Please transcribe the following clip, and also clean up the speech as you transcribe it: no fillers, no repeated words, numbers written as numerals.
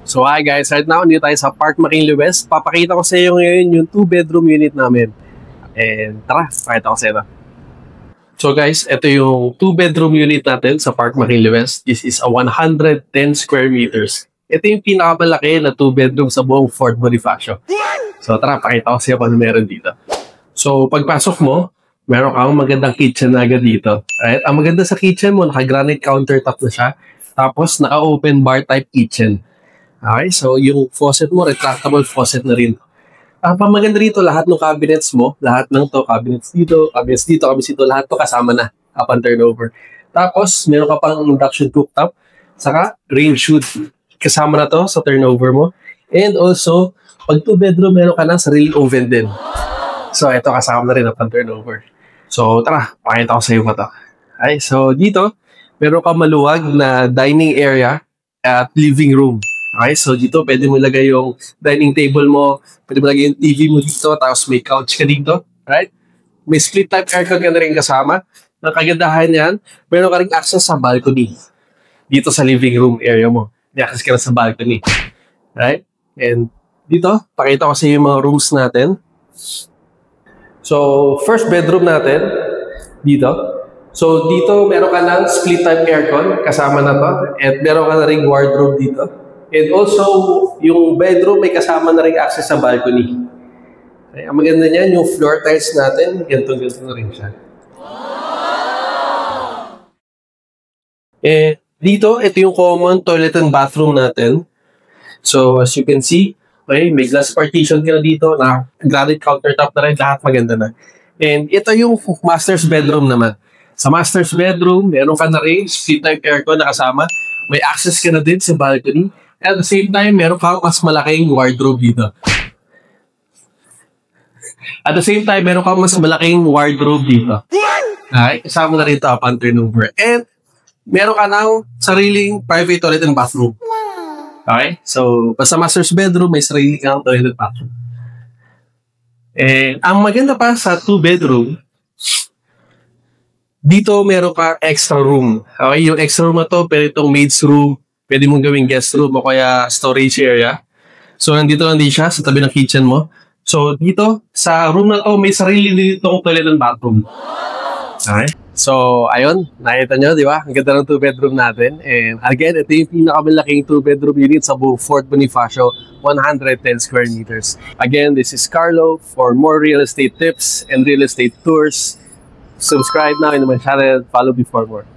So hi guys, right now dito tayo sa Park McKinley West. Papakita ko sa iyo ngayon yung 2-bedroom unit namin. And tara, pakita ko sa iyo. So guys, ito yung 2-bedroom unit natin sa Park McKinley West. This is a 110 square meters. Ito yung pinakamalaki na 2-bedroom sa buong Fort Bonifacio. So tara, pakita ko sa iyo kung ano meron dito. So pagpasok mo, meron kang magandang kitchen na agad dito. Right? Ang maganda sa kitchen mo, naka-granite countertop na siya. Tapos naka-open bar type kitchen. Okay, so yung faucet mo, retractable faucet na rin. Ang pamaganda rito, lahat ng cabinets mo, lahat ng to, cabinets dito, lahat to kasama na upon turnover. Tapos, meron ka pang induction cooktop, saka range hood. Kasama na to sa turnover mo. And also, pag 2-bedroom, meron ka ng sariling oven din. So, ito kasama na rin upon turnover. So, tara, pakita ko sa iyo ito. Okay, so dito, meron ka maluwag na dining area at living room. Okay, so dito pwede mo ilagay yung dining table mo, pwede mo ilagay yung TV mo dito, tapos may couch ka dito, right? May split type aircon ka na rin kasama. Ang kagandahan yan, meron ka rin access sa balcony dito sa living room area mo. May access ka na sa balcony, right? And dito, pakita ko sa iyo yung mga rooms natin. So, first bedroom natin, dito. So, dito meron ka ng split type aircon, kasama na to. At meron ka na rin wardrobe dito. And also, yung bedroom may kasama na rin access sa balcony. Okay, ang maganda niyan, yung floor tiles natin, ganito na rin siya. Dito, ito yung common toilet and bathroom natin. So, as you can see, okay, may glass partition ka na dito, na granite countertop na rin, lahat maganda na. And ito yung master's bedroom naman. Sa master's bedroom, meron ka na rin split type aircon na kasama. May access ka na din sa balcony. At the same time, meron kang mas malaking wardrobe dito. At the same time, meron kang mas malaking wardrobe dito. Okay? Kasama na rin ito upon turnover. And meron ka ng sariling private toilet and bathroom. Okay? So, basta master's bedroom, may sariling kang toilet and bathroom. And ang maganda pa sa 2-bedroom, dito meron ka extra room. Okay? Yung extra room na to, pero itong maid's room, pwede mong gawing guest room o kaya storage area. So, nandito lang din siya sa tabi ng kitchen mo. So, dito, sa room na to, may sarili dito kong toilet and bathroom. Okay? So, ayun. Nakita nyo, di ba? Ang ganda ng 2-bedroom natin. And again, ito yung pinakamalaking 2-bedroom unit sa buong Fort Bonifacio, 110 square meters. Again, this is Carlo. For more real estate tips and real estate tours, subscribe now in my channel. Follow me for more.